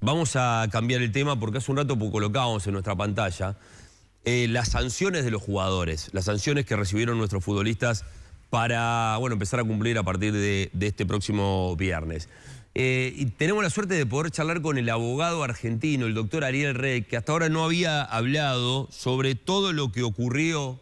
Vamos a cambiar el tema porque hace un rato colocábamos en nuestra pantalla las sanciones de los jugadores, las sanciones que recibieron nuestros futbolistas para empezar a cumplir a partir de este próximo viernes. Y tenemos la suerte de poder charlar con el abogado argentino, el doctor Ariel Rey, que hasta ahora no había hablado sobre todo lo que ocurrió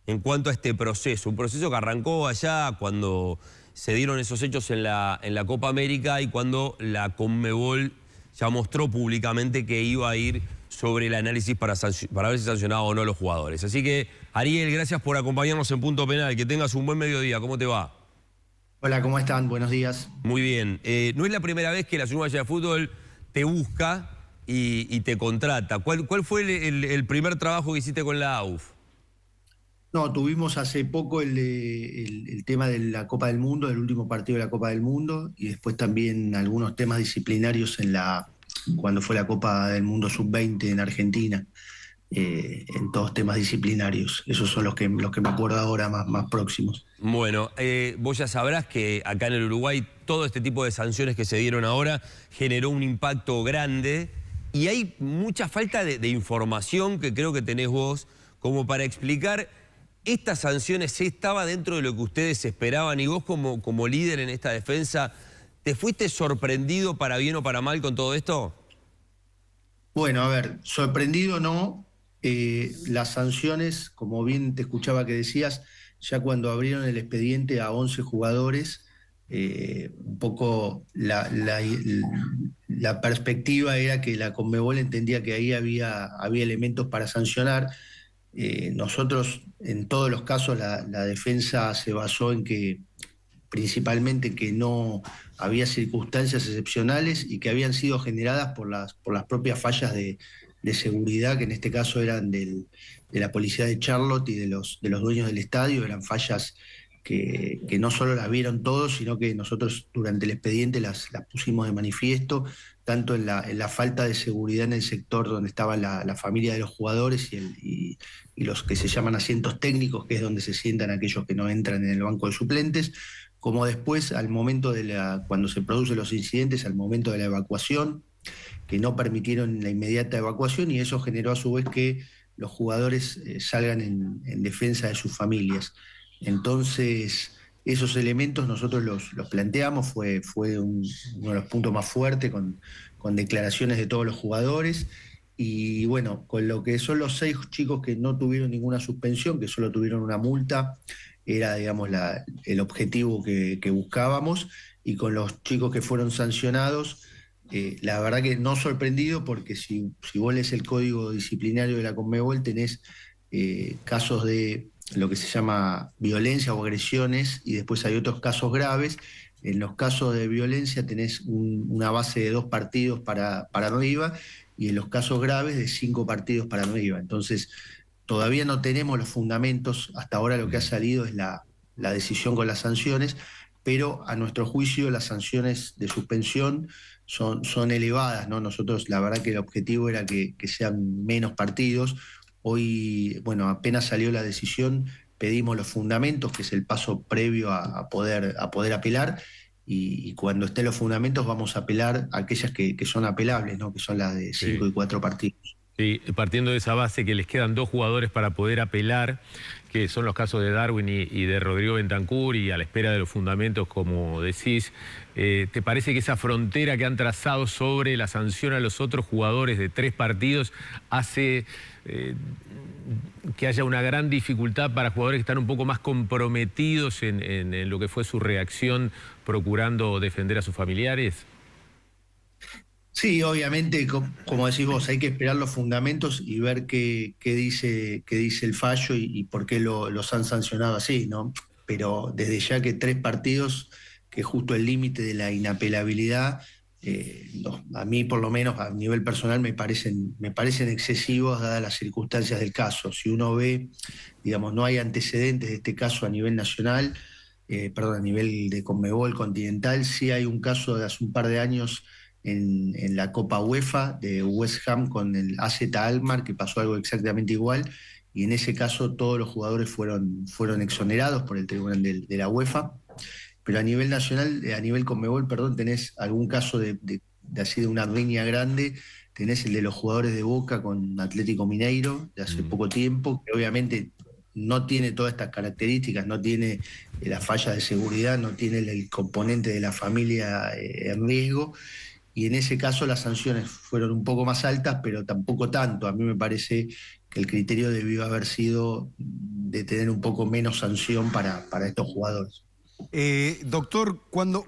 en cuanto a este proceso. Un proceso que arrancó allá cuando se dieron esos hechos en la Copa América y cuando la Conmebol ya mostró públicamente que iba a ir sobre el análisis para ver si sancionaba o no a los jugadores. Así que, Ariel, gracias por acompañarnos en Punto Penal. Que tengas un buen mediodía. ¿Cómo te va? Hola, ¿cómo están? Buenos días. Muy bien. No es la primera vez que la Asociación Uruguaya de Fútbol te busca y te contrata. ¿Cuál fue el primer trabajo que hiciste con la AUF? No, tuvimos hace poco el tema de la Copa del Mundo, del último partido de la Copa del Mundo, y después también algunos temas disciplinarios cuando fue la Copa del Mundo Sub-20 en Argentina, en todos temas disciplinarios. Esos son los que me acuerdo ahora más próximos. Bueno, vos ya sabrás que acá en el Uruguay todo este tipo de sanciones que se dieron ahora generó un impacto grande y hay mucha falta de información que creo que tenés vos como para explicar estas sanciones. ¿Sí estaba dentro de lo que ustedes esperaban? Y vos como líder en esta defensa, ¿te fuiste sorprendido para bien o para mal con todo esto? Bueno, a ver, sorprendido no. Las sanciones, como bien te escuchaba que decías, ya cuando abrieron el expediente a 11 jugadores, un poco la perspectiva era que la Conmebol entendía que ahí había elementos para sancionar. Nosotros, en todos los casos, la defensa se basó en que principalmente que no había circunstancias excepcionales y que habían sido generadas por las propias fallas de seguridad, que en este caso eran de la policía de Charlotte y de los dueños del estadio. Eran fallas que no solo las vieron todos, sino que nosotros durante el expediente las pusimos de manifiesto, tanto en la falta de seguridad en el sector donde estaba la familia de los jugadores y los que se llaman asientos técnicos, que es donde se sientan aquellos que no entran en el banco de suplentes, como después al momento cuando se producen los incidentes, al momento de la evacuación, que no permitieron la inmediata evacuación, y eso generó a su vez que los jugadores salgan en defensa de sus familias. Entonces, esos elementos nosotros los planteamos, fue uno de los puntos más fuertes, con declaraciones de todos los jugadores. Y bueno, con lo que son los 6 chicos que no tuvieron ninguna suspensión, que solo tuvieron una multa, era, digamos, el objetivo que buscábamos. Y con los chicos que fueron sancionados, la verdad que no sorprendido, porque si vos lees el código disciplinario de la Conmebol, tenés casos de lo que se llama violencia o agresiones, y después hay otros casos graves. En los casos de violencia tenés una base de 2 partidos para arriba, y en los casos graves de 5 partidos para arriba. Entonces, todavía no tenemos los fundamentos. Hasta ahora lo que ha salido es la decisión con las sanciones, pero a nuestro juicio las sanciones de suspensión son elevadas, ¿no? Nosotros, la verdad que el objetivo era que sean menos partidos. Hoy, bueno, apenas salió la decisión, pedimos los fundamentos, que es el paso previo a poder apelar, y cuando estén los fundamentos vamos a apelar a aquellas que son apelables, ¿no? Que son las de 5 y 4 partidos. Sí, partiendo de esa base que les quedan 2 jugadores para poder apelar, que son los casos de Darwin y de Rodrigo Bentancur, y a la espera de los fundamentos, como decís, ¿te parece que esa frontera que han trazado sobre la sanción a los otros jugadores de 3 partidos hace que haya una gran dificultad para jugadores que están un poco más comprometidos en lo que fue su reacción procurando defender a sus familiares? Sí, obviamente, como decís vos, hay que esperar los fundamentos y ver qué dice el fallo y por qué los han sancionado así, ¿no? Pero desde ya que 3 partidos, que es justo el límite de la inapelabilidad, a mí por lo menos a nivel personal me parecen excesivos dadas las circunstancias del caso. Si uno ve, digamos, no hay antecedentes de este caso a nivel nacional, a nivel de Conmebol continental. Sí hay un caso de hace un par de años en la Copa UEFA de West Ham con el AZ Alkmaar, que pasó algo exactamente igual, y en ese caso todos los jugadores fueron exonerados por el tribunal de la UEFA. Pero a nivel nacional, a nivel Conmebol, perdón, tenés algún caso de así de una riña grande, tenés el de los jugadores de Boca con Atlético Mineiro de hace poco tiempo, que obviamente no tiene todas estas características, no tiene la falla de seguridad, no tiene el componente de la familia en riesgo, y en ese caso las sanciones fueron un poco más altas, pero tampoco tanto. A mí me parece que el criterio debió haber sido de tener un poco menos sanción para estos jugadores. Doctor, cuando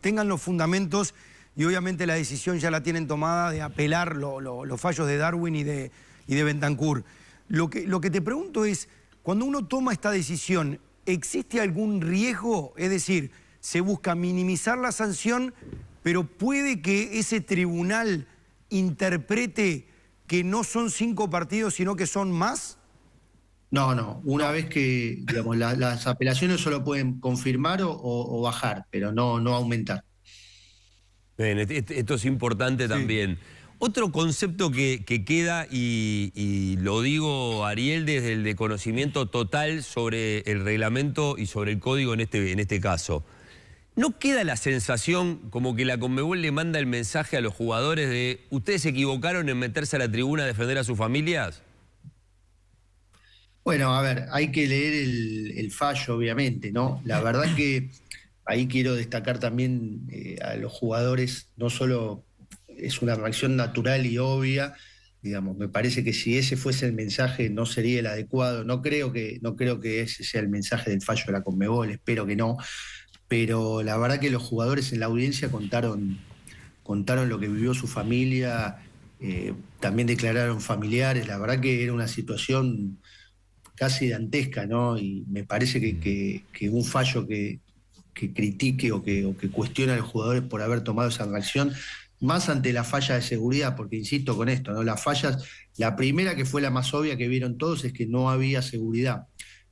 tengan los fundamentos, y obviamente la decisión ya la tienen tomada de apelar los fallos de Darwin y de Bentancur, lo que te pregunto es, cuando uno toma esta decisión, ¿existe algún riesgo? Es decir, se busca minimizar la sanción, pero puede que ese tribunal interprete que no son 5 partidos, sino que son más. No. Una vez que, digamos, las apelaciones solo pueden confirmar o bajar, pero no aumentar. Bien, esto es importante también. Otro concepto que queda, y lo digo, Ariel, desde el desconocimiento total sobre el reglamento y sobre el código en este caso. ¿No queda la sensación como que la Conmebol le manda el mensaje a los jugadores de ¿ustedes se equivocaron en meterse a la tribuna a defender a sus familias? Bueno, a ver, hay que leer el fallo, obviamente, ¿no? La verdad que ahí quiero destacar también a los jugadores, no solo es una reacción natural y obvia, digamos, me parece que si ese fuese el mensaje no sería el adecuado, no creo que ese sea el mensaje del fallo de la Conmebol, espero que no, pero la verdad que los jugadores en la audiencia contaron lo que vivió su familia, también declararon familiares, la verdad que era una situación casi dantesca, ¿no? Y me parece que un fallo que critique o que cuestione a los jugadores por haber tomado esa reacción, más ante la falla de seguridad, porque insisto con esto, ¿no? Las fallas, la primera que fue la más obvia que vieron todos es que no había seguridad,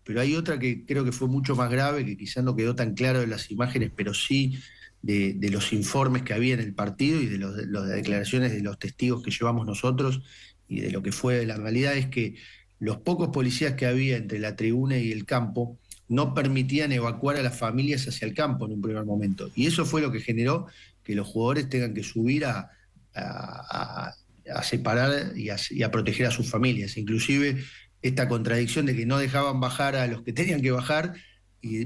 pero hay otra que creo que fue mucho más grave, que quizás no quedó tan claro de las imágenes, pero sí de los informes que había en el partido y de las declaraciones de los testigos que llevamos nosotros y de lo que fue la realidad, es que los pocos policías que había entre la tribuna y el campo no permitían evacuar a las familias hacia el campo en un primer momento. Y eso fue lo que generó que los jugadores tengan que subir a separar y a proteger a sus familias. Inclusive esta contradicción de que no dejaban bajar a los que tenían que bajar,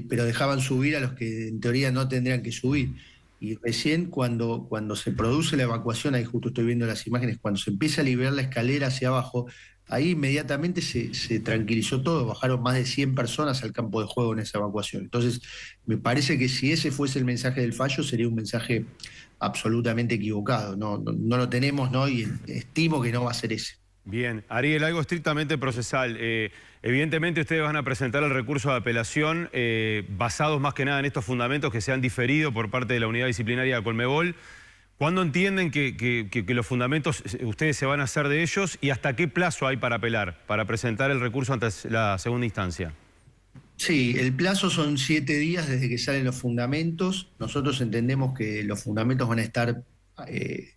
pero dejaban subir a los que en teoría no tendrían que subir. Y recién cuando se produce la evacuación, ahí justo estoy viendo las imágenes, cuando se empieza a liberar la escalera hacia abajo, ahí inmediatamente se tranquilizó todo, bajaron más de 100 personas al campo de juego en esa evacuación. Entonces, me parece que si ese fuese el mensaje del fallo, sería un mensaje absolutamente equivocado. No lo tenemos, ¿no? Y estimo que no va a ser ese. Bien, Ariel, algo estrictamente procesal. Evidentemente ustedes van a presentar el recurso de apelación basados más que nada en estos fundamentos que se han diferido por parte de la unidad disciplinaria de Conmebol. ¿Cuándo entienden que los fundamentos ustedes se van a hacer de ellos y hasta qué plazo hay para apelar, para presentar el recurso ante la segunda instancia? Sí, el plazo son 7 días desde que salen los fundamentos. Nosotros entendemos que los fundamentos van a estar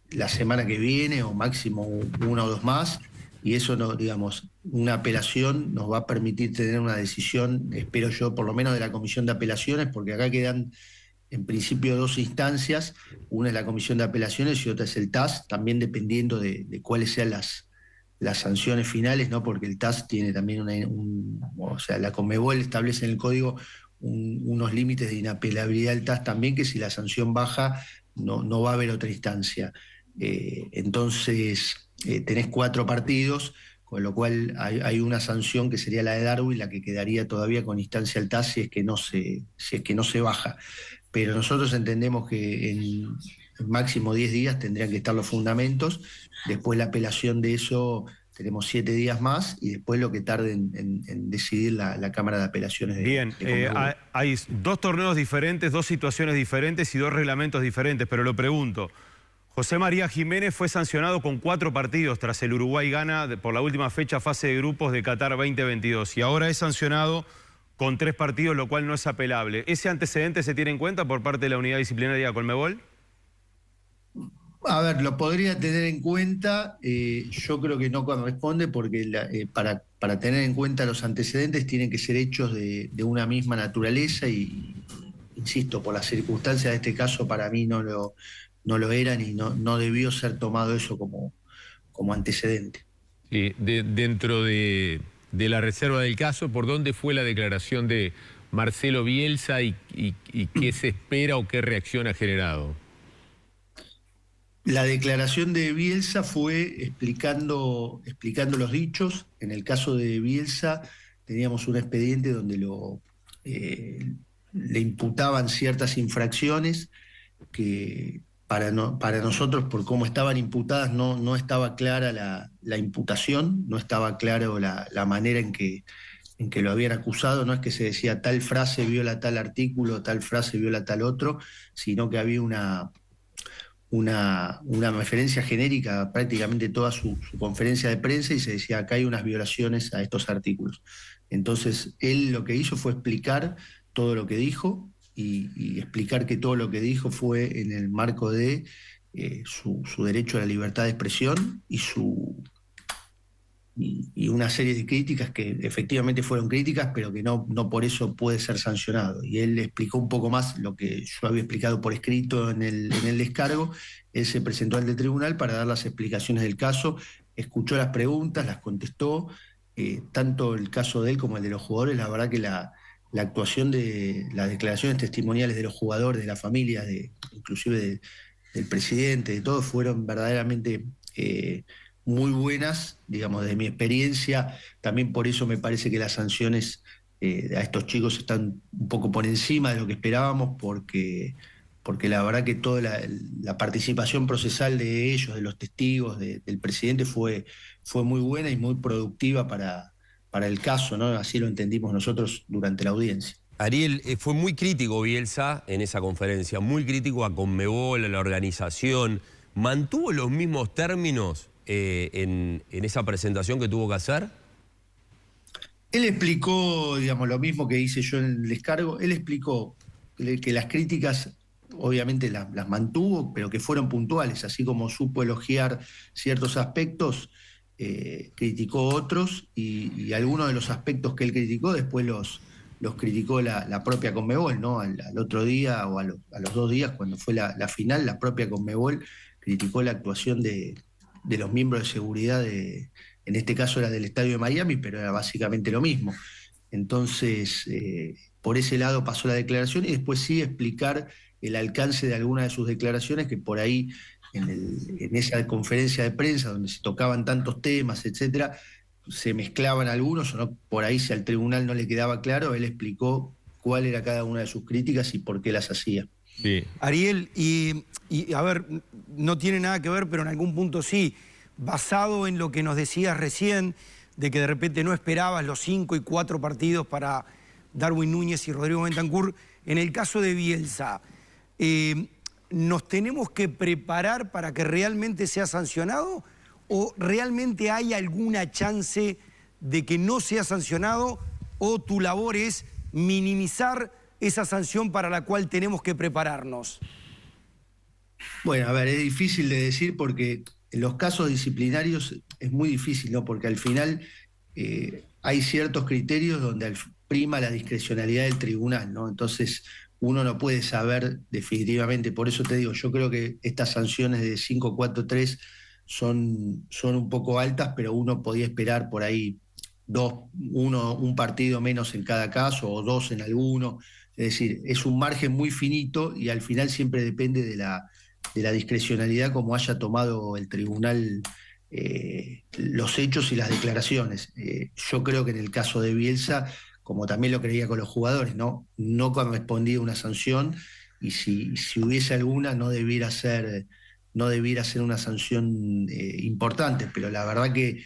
la semana que viene o máximo 1 o 2 más, y eso, no, digamos, una apelación nos va a permitir tener una decisión, espero yo, por lo menos de la Comisión de Apelaciones, porque acá quedan en principio 2 instancias, una es la Comisión de Apelaciones y otra es el TAS, también dependiendo de cuáles sean las sanciones finales, ¿no? Porque el TAS tiene también o sea, la Conmebol establece en el código unos límites de inapelabilidad del TAS también, que si la sanción baja no va a haber otra instancia. Entonces, tenés 4 partidos, con lo cual hay una sanción que sería la de Darwin, la que quedaría todavía con instancia al TAS si es que no se baja. Pero nosotros entendemos que en máximo 10 días tendrían que estar los fundamentos, después la apelación de eso tenemos 7 días más, y después lo que tarde en decidir la Cámara de Apelaciones. Bien, hay 2 torneos diferentes, 2 situaciones diferentes y 2 reglamentos diferentes, pero lo pregunto. José María Jiménez fue sancionado con 4 partidos tras el Uruguay-Ghana por la última fecha fase de grupos de Qatar 2022 y ahora es sancionado con 3 partidos, lo cual no es apelable. ¿Ese antecedente se tiene en cuenta por parte de la unidad disciplinaria de Conmebol? A ver, lo podría tener en cuenta, yo creo que no corresponde porque para tener en cuenta los antecedentes tienen que ser hechos de una misma naturaleza y, insisto, por las circunstancias de este caso para mí no no lo eran y no debió ser tomado eso como antecedente. Dentro de la reserva del caso, ¿por dónde fue la declaración de Marcelo Bielsa y qué se espera o qué reacción ha generado? La declaración de Bielsa fue explicando los dichos. En el caso de Bielsa teníamos un expediente donde le imputaban ciertas infracciones que para nosotros, por cómo estaban imputadas, no estaba clara la imputación, no estaba claro la manera en que lo habían acusado. No es que se decía tal frase viola tal artículo, tal frase viola tal otro, sino que había una referencia genérica a prácticamente toda su conferencia de prensa y se decía acá hay unas violaciones a estos artículos. Entonces él lo que hizo fue explicar todo lo que dijo y explicar que todo lo que dijo fue en el marco de su derecho a la libertad de expresión y una serie de críticas que efectivamente fueron críticas, pero que no por eso puede ser sancionado. Y él explicó un poco más lo que yo había explicado por escrito en el descargo. Él se presentó ante el tribunal para dar las explicaciones del caso, escuchó las preguntas, las contestó, tanto el caso de él como el de los jugadores. La verdad que la actuación de las declaraciones testimoniales de los jugadores, de la familia, inclusive del presidente, de todos, fueron verdaderamente muy buenas, digamos, de mi experiencia. También por eso me parece que las sanciones a estos chicos están un poco por encima de lo que esperábamos, porque la verdad que toda la participación procesal de ellos, de los testigos, del presidente, fue muy buena y muy productiva para el caso, ¿no? Así lo entendimos nosotros durante la audiencia. Ariel, fue muy crítico Bielsa en esa conferencia, muy crítico a Conmebol, a la organización. ¿Mantuvo los mismos términos en esa presentación que tuvo que hacer? Él explicó, digamos, lo mismo que hice yo en el descargo. Él explicó que las críticas obviamente las mantuvo, pero que fueron puntuales, así como supo elogiar ciertos aspectos, criticó otros y algunos de los aspectos que él criticó después los criticó la propia Conmebol, ¿no? Al otro día o a los 2 días, cuando fue la final, la propia Conmebol criticó la actuación de los miembros de seguridad, en este caso era del Estadio de Miami, pero era básicamente lo mismo. Entonces, por ese lado pasó la declaración y después sí explicar el alcance de algunas de sus declaraciones, que por ahí en esa conferencia de prensa donde se tocaban tantos temas, etcétera, se mezclaban algunos, o no, por ahí si al tribunal no le quedaba claro, él explicó cuál era cada una de sus críticas y por qué las hacía. Sí. Ariel, y a ver, no tiene nada que ver, pero en algún punto sí, basado en lo que nos decías recién, de que de repente no esperabas los 5 y 4 partidos para Darwin Núñez y Rodrigo Bentancur, en el caso de Bielsa, ¿nos tenemos que preparar para que realmente sea sancionado? ¿O realmente hay alguna chance de que no sea sancionado? ¿O tu labor es minimizar esa sanción para la cual tenemos que prepararnos? Bueno, a ver, es difícil de decir porque en los casos disciplinarios es muy difícil, ¿no? Porque al final hay ciertos criterios donde prima la discrecionalidad del tribunal, ¿no? Entonces uno no puede saber definitivamente. Por eso te digo, yo creo que estas sanciones de 5-4-3 son un poco altas, pero uno podía esperar por ahí un partido menos en cada caso o 2 en alguno. Es decir, es un margen muy finito y al final siempre depende de la discrecionalidad como haya tomado el tribunal los hechos y las declaraciones. Yo creo que en el caso de Bielsa, como también lo creía con los jugadores, no correspondía una sanción y si hubiese alguna no debiera ser una sanción importante, pero la verdad que,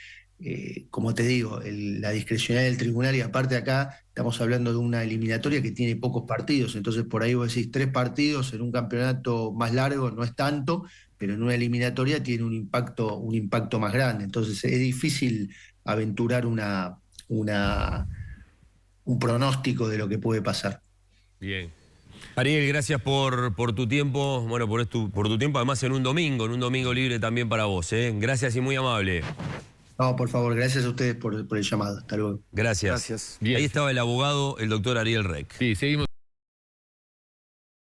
como te digo, la discrecionalidad del tribunal, y aparte acá estamos hablando de una eliminatoria que tiene pocos partidos, entonces por ahí vos decís 3 partidos en un campeonato más largo no es tanto, pero en una eliminatoria tiene un impacto más grande, entonces es difícil aventurar un pronóstico de lo que puede pasar. Bien. Ariel, gracias por tu tiempo, bueno, por tu tiempo, además en un domingo libre también para vos, ¿eh? Gracias y muy amable. No, por favor, gracias a ustedes por el llamado. Hasta luego. Gracias. Gracias. Ahí estaba el abogado, el doctor Ariel Rec. Sí, seguimos.